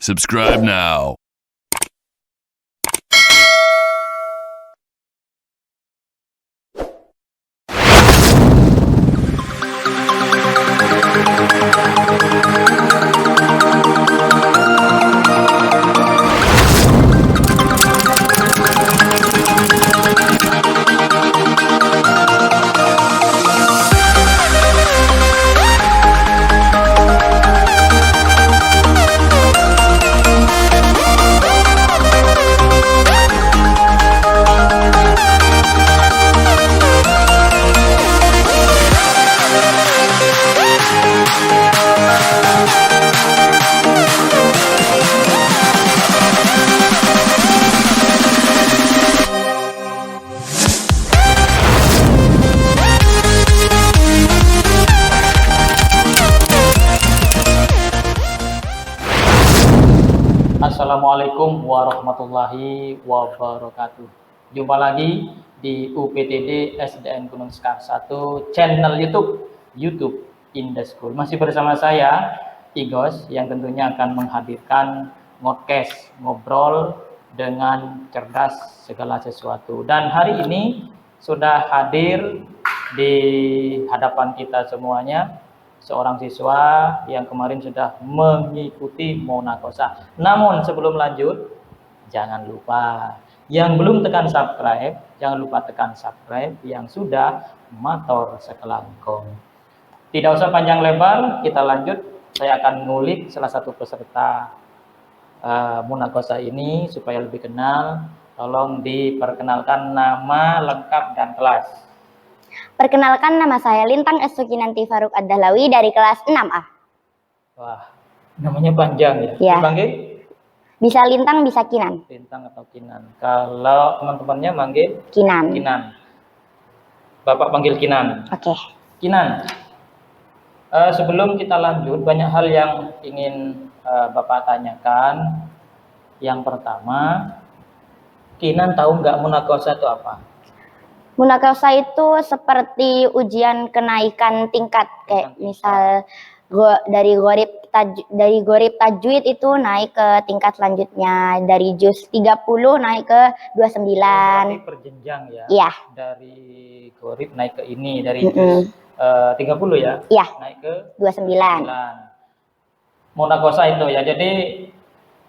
Subscribe now. Assalamualaikum warahmatullahi wabarakatuh. Jumpa lagi di UPTD SDN Gunung Sekar 1 channel YouTube in the School. Masih bersama saya Igos yang tentunya akan menghadirkan podcast ngobrol dengan cerdas segala sesuatu. Dan hari ini sudah hadir di hadapan kita semuanya seorang siswa yang kemarin sudah mengikuti Monakosa. Namun sebelum lanjut, jangan lupa yang belum tekan subscribe, jangan lupa tekan subscribe. Yang sudah, matur sekelangkung. Tidak usah panjang lebar, kita lanjut. Saya akan ngulik salah satu peserta Monakosa ini supaya lebih kenal. Tolong diperkenalkan nama lengkap dan kelas. Perkenalkan, nama saya Lintang Esukinanti Faruk Ad-Dahlawi dari kelas 6A. Wah, namanya panjang ya? Ya. Dipanggil? Bisa Lintang, bisa Kinan. Lintang atau Kinan. Kalau teman-temannya manggil? Kinan. Kinan. Bapak panggil Kinan. Oke. Kinan, sebelum kita lanjut, banyak hal yang ingin Bapak tanyakan. Yang pertama, Kinan tahu nggak Monakosa itu apa? Monakosa itu seperti ujian kenaikan tingkat, kayak misal dari gorib tajwid itu naik ke tingkat selanjutnya, dari juz 30 naik ke 29. Berarti perjenjang ya? Iya. Dari gorib naik ke ini, dari juz 30 ya? Iya. Naik ke 29. Monakosa itu ya. Jadi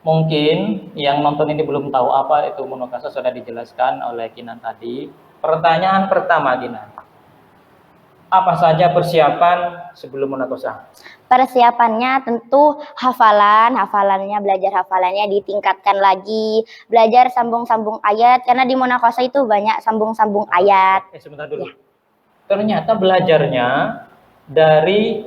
mungkin yang nonton ini belum tahu apa itu Monakosa, sudah dijelaskan oleh Kinan tadi. Pertanyaan pertama, Kinan. Apa saja persiapan sebelum Monakosa? Persiapannya tentu hafalannya, belajar hafalannya ditingkatkan lagi, belajar sambung-sambung ayat, karena di Monakosa itu banyak sambung-sambung ayat. Sebentar dulu. Ya. Ternyata belajarnya dari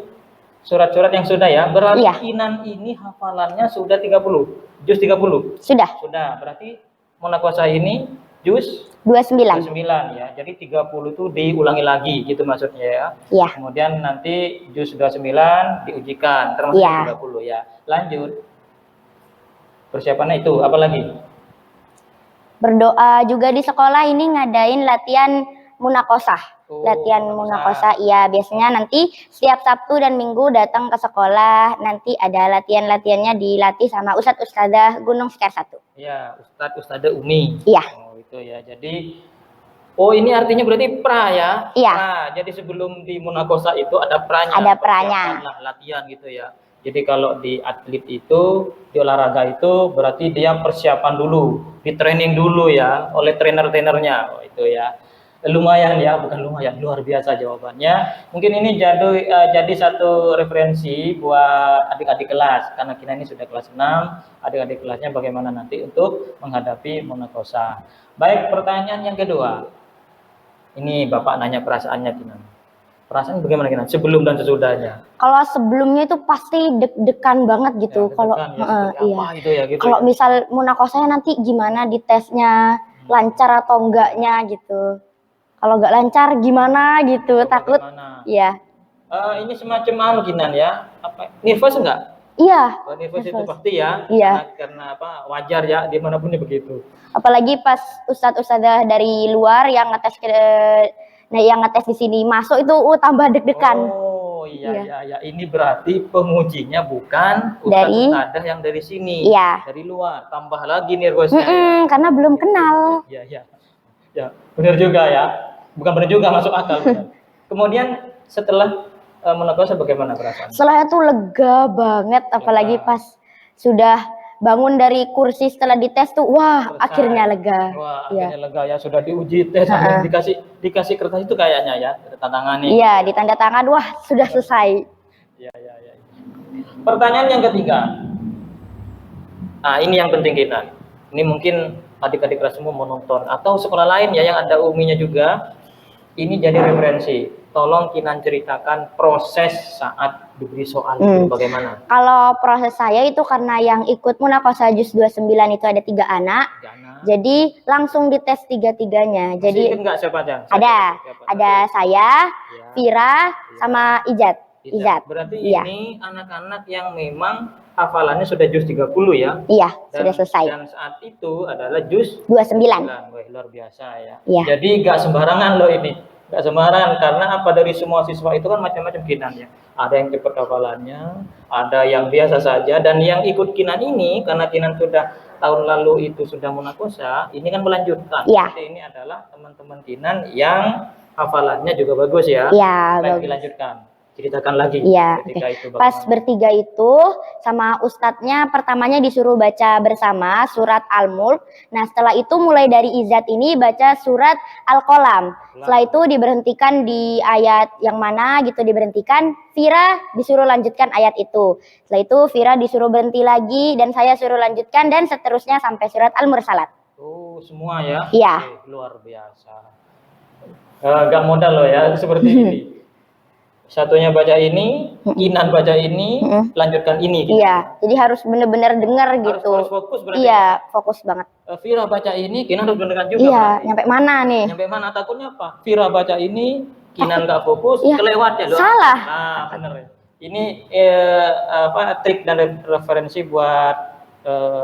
surat-surat yang sudah ya, berarti ya. Kinan ini hafalannya sudah 30, juz 30? Sudah, berarti Monakosa ini juz 29 ya. Jadi 30 itu diulangi lagi gitu maksudnya ya. Iya. Kemudian nanti juz 29 diujikan termasuk ya. 30 ya. Lanjut. Persiapannya itu apa lagi? Berdoa juga di sekolah ini ngadain latihan Monakosa. Latihan Monakosa, iya, biasanya nanti setiap Sabtu dan Minggu datang ke sekolah, nanti ada latihannya dilatih sama Ustadz Ustadzah Gunung Sekar 1. Iya, Ustadz Ustadzah Umi. Iya. Itu ya. Jadi ini artinya berarti pra ya? Iya. Nah, jadi sebelum di Monakosa itu ada pranya. Ada pranya. Latihan gitu ya. Jadi kalau di atlet itu, di olahraga itu berarti dia persiapan dulu, di training dulu ya oleh trainer-trainernya. Itu ya. Lumayan ya, bukan lumayan, luar biasa jawabannya. Mungkin ini jadi satu referensi buat adik-adik kelas, karena kita ini sudah kelas 6, adik-adik kelasnya bagaimana nanti untuk menghadapi Monakosa. Baik, pertanyaan yang kedua. Ini Bapak nanya perasaannya Kinan. Perasaan bagaimana Kinan sebelum dan sesudahnya? Kalau sebelumnya itu pasti deg-degan banget gitu. Ya, kalau iya. Itu ya, gitu kalau ya. misal Monakosanya nanti gimana di tesnya, lancar atau enggaknya gitu. Kalau nggak lancar gimana gitu, takut. Iya. Ini semacam Kinan ya. Nervous enggak? Iya. Nervous itu pasti ya. Iya. Karena apa? Wajar ya, dimanapun begitu. Apalagi pas ustadz-ustadzah dari luar yang ngetes di sini masuk itu tambah deg-degan. Oh iya, Iya. iya, iya. Ini berarti pengujinya bukan Dari- ustadzah yang dari sini, Iya. dari luar. Tambah lagi nervousnya. Karena belum kenal. Iya, iya. Ya, benar juga ya. Bukan benar juga, masuk akal. Benar. Kemudian setelah menegosnya bagaimana perasaan? Setelahnya tuh lega banget, apalagi Lega. pas sudah bangun dari kursi setelah dites tuh, wah Selesai. akhirnya lega. Wah, Iya. akhirnya lega ya, sudah diuji tes, sampai dikasih kertas itu kayaknya ya, tantangannya. Iya, ditanda tangan, wah sudah selesai. Iya, iya, iya. Pertanyaan yang ketiga. Nah, ini yang penting kita. Ini mungkin adik-adik kelas semua mau nonton atau sekolah lain ya yang ada UMI-nya juga. Ini jadi referensi. Tolong Kinan ceritakan proses saat diberi soal itu bagaimana? Kalau proses saya itu karena yang ikut Munakosa Jus 29 itu ada 3 anak. Jana. Jadi langsung dites tiga-tiganya. Masih Jadi ingat nggak siapa aja? ada saya, Ya. Vira, sama Ijat. Izat. Berarti Iya. ini anak-anak yang memang hafalannya sudah jus 30 ya? Iya, Dan- sudah selesai. Dan saat itu adalah jus 29. Wah, luar biasa ya. Iya. Jadi nggak sembarangan loh ini. Nggak sembarangan karena apa, dari semua siswa itu kan macam-macam Kinan ya. Ada yang cepat hafalannya, ada yang biasa saja, dan yang ikut Kinan ini karena Kinan sudah tahun lalu itu sudah Munakosa, ini kan melanjutkan. Iya. Jadi ini adalah teman-teman Kinan yang hafalannya juga bagus ya. Iya, Baik, bagus. dilanjutkan. Ceritakan lagi Iya, ketika itu Pas bagaimana. bertiga itu sama ustadznya pertamanya disuruh baca bersama surat Al-Mulk. Nah setelah itu mulai dari Izat ini baca surat Al-Qalam. Setelah itu diberhentikan di ayat yang mana gitu diberhentikan. Vira disuruh lanjutkan ayat itu. Setelah itu Vira disuruh berhenti lagi dan saya suruh lanjutkan dan seterusnya sampai surat Al-Mursalat. Oh, semua ya? Iya. Oke, luar biasa. Gak modal loh ya, seperti ini. Satunya baca ini, Kinan baca ini, lanjutkan ini. Gitu. Iya, jadi harus benar-benar dengar gitu. Harus fokus berarti. Iya, fokus banget. Vira baca ini, Kinan harus dengarkan juga. Iya, berarti. nyampe mana nih? Nyampe mana? Takutnya apa? Vira baca ini, Kinan nggak fokus, Iya. kelewat ya loh. Salah. Nah, bener ya. Ini trik dan referensi buat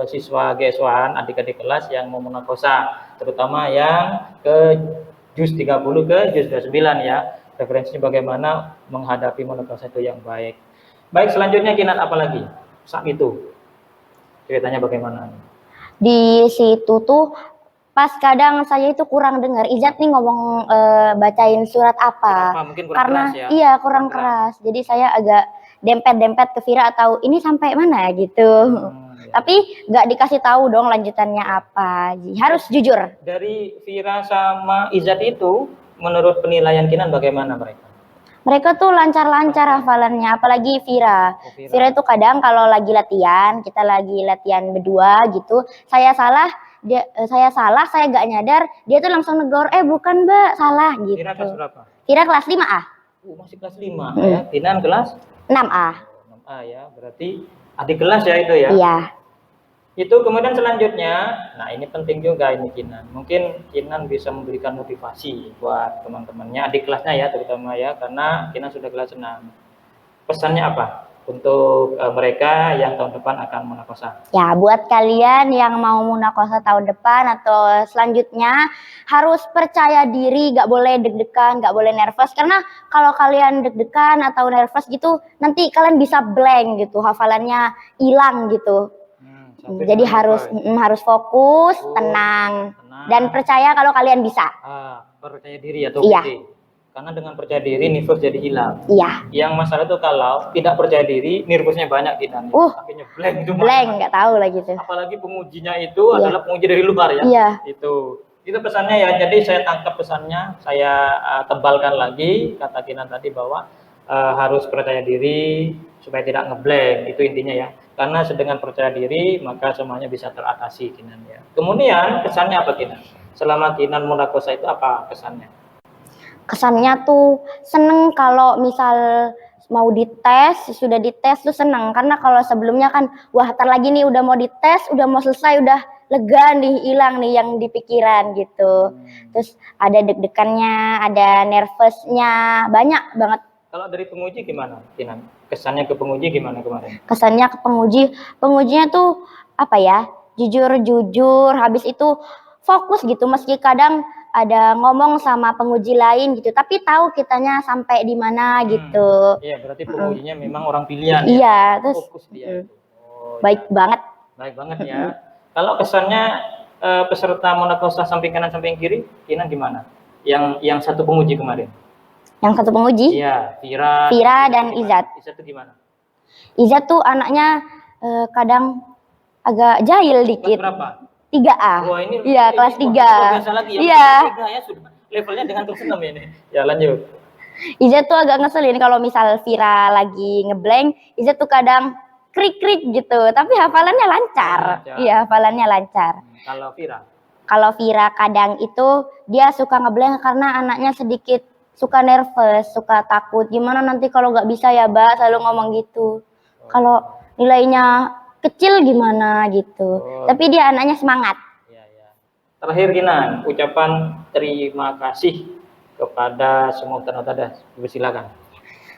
siswa GS1, adik-adik kelas yang mau Munakosa, terutama yang ke juz 30 ke juz 29 ya. Referensinya bagaimana menghadapi Munakosa itu yang baik. Baik, selanjutnya Kinan apa lagi? Saat itu ceritanya bagaimana? Di situ tuh pas kadang saya itu kurang dengar Izat nih ngomong bacain surat apa. Apa? Mungkin kurang Karena keras ya? iya kurang keras. Jadi saya agak dempet-dempet ke Vira atau ini sampai mana gitu. Ya. Tapi nggak dikasih tahu dong lanjutannya apa. Harus jujur. Dari Vira sama Izat itu, menurut penilaian Kinan bagaimana mereka? Mereka tuh lancar-lancar hafalannya, apalagi Vira. Oh, Vira. Vira itu kadang kalau lagi latihan, kita lagi latihan berdua gitu, saya salah, saya gak nyadar, dia tuh langsung negor, bukan Mbak, salah gitu. Vira kelas berapa? Vira kelas 5A, Masih kelas 5 ya. Kinan kelas 6A. 6A ya. Berarti adik kelas ya itu ya. Iya. Itu kemudian selanjutnya, nah ini penting juga ini Kinan. Mungkin Kinan bisa memberikan motivasi buat teman-temannya, adik kelasnya ya terutama ya, karena Kinan sudah kelas 6. Pesannya apa untuk mereka yang tahun depan akan Munakosa? Ya, buat kalian yang mau Munakosa tahun depan atau selanjutnya harus percaya diri, gak boleh deg-degan, gak boleh nervous. Karena kalau kalian deg-degan atau nervous gitu, nanti kalian bisa blank gitu, hafalannya hilang gitu. Jadi harus fokus, tenang, dan percaya kalau kalian bisa. Percaya diri atau Iya. pede. Karena dengan percaya diri nervous jadi hilang. Iya. Yang masalah itu kalau tidak percaya diri, nervousnya banyak Kinan. Akhirnya blank cuma. Blank, nggak tahu lah gitu. Apalagi pengujinya itu adalah penguji dari luar ya. Iya. Itu pesannya ya. Jadi saya tangkap pesannya, saya tebalkan lagi kata Kinan tadi bahwa harus percaya diri supaya tidak ngeblank, itu intinya ya. Karena dengan percaya diri maka semuanya bisa teratasi Kinan ya. Kemudian kesannya apa Kinan? Selama Kinan Munakosa itu apa kesannya? Kesannya tuh seneng kalau misal mau dites, sudah dites tuh seneng. Karena kalau sebelumnya kan, wah ntar lagi nih udah mau dites, udah mau selesai, udah lega nih, hilang nih yang di pikiran gitu. Terus ada deg-degannya, ada nervousnya, banyak banget. Kalau dari penguji gimana Kinan? Kesannya ke penguji gimana kemarin? Kesannya ke pengujinya tuh apa ya, jujur, habis itu fokus gitu, meski kadang ada ngomong sama penguji lain gitu, tapi tahu kitanya sampai di mana gitu. Iya, berarti pengujinya memang orang pilihan ya. Iya, terus Fokus dia itu. Oh, baik ya. banget. Baik banget ya. Kalau kesannya peserta monokosa samping kanan samping kiri, Kinan gimana? Yang satu penguji kemarin. Yang satu penguji, Iya, Vira. Vira dan Izat. Izat itu gimana? Izat tuh anaknya kadang agak jahil Kelas dikit. berapa? 3A. Wah, ini Iya, kelas 3. luar biasa lagi ya. Iya. Kelas 3 ya sudah levelnya dengan kelas 6 ini. Ya, lanjut. Izat tuh agak ngeselin kalau misal Vira lagi ngeblank, Izat tuh kadang krik-krik gitu, tapi hafalannya lancar. Lancar. Iya, hafalannya lancar. Kalau Vira? Kalau Vira kadang itu dia suka ngeblank karena anaknya sedikit suka nervous, suka takut. Gimana nanti kalau nggak bisa ya, Mbak? Selalu ngomong gitu. Kalau nilainya kecil gimana gitu. Tapi dia anaknya semangat. Ya, ya. Terakhir Kinan, ucapan terima kasih kepada semua peserta. Silakan.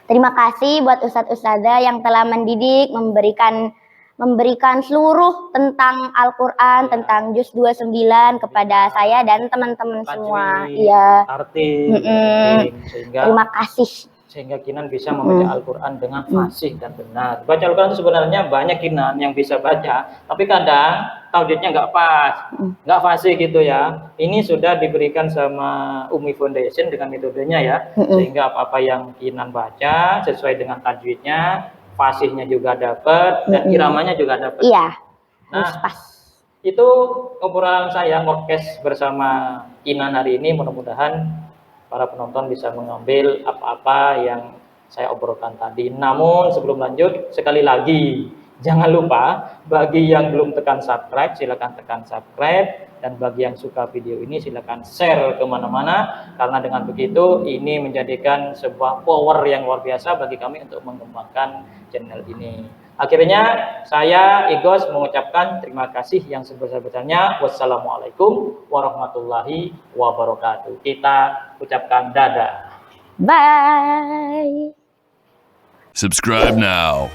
Terima kasih buat ustadz-ustadzah yang telah mendidik, memberikan seluruh tentang Al-Quran, tentang Juz 29 kepada saya dan teman-teman semua. Iya. Arti, sehingga Kinan bisa membaca Al-Quran dengan fasih dan benar. Baca Al-Quran itu sebenarnya banyak Kinan yang bisa baca, tapi kadang tajwidnya nggak pas, nggak fasih gitu ya. Ini sudah diberikan sama Umi Foundation dengan metodenya ya, sehingga apa-apa yang Kinan baca sesuai dengan tajwidnya, fasihnya juga dapat dan iramanya juga dapat. Iya. Nah, pas. Itu obrolan saya podcast bersama Kinan hari ini. Mudah-mudahan para penonton bisa mengambil apa-apa yang saya obrolkan tadi. Namun sebelum lanjut, sekali lagi jangan lupa bagi yang belum tekan subscribe, silakan tekan subscribe, dan bagi yang suka video ini silakan share kemana-mana, karena dengan begitu ini menjadikan sebuah power yang luar biasa bagi kami untuk mengembangkan channel ini. Akhirnya saya Igos mengucapkan terima kasih yang sebesar-besarnya. Wassalamualaikum warahmatullahi wabarakatuh. Kita ucapkan dadah. Bye. Subscribe now.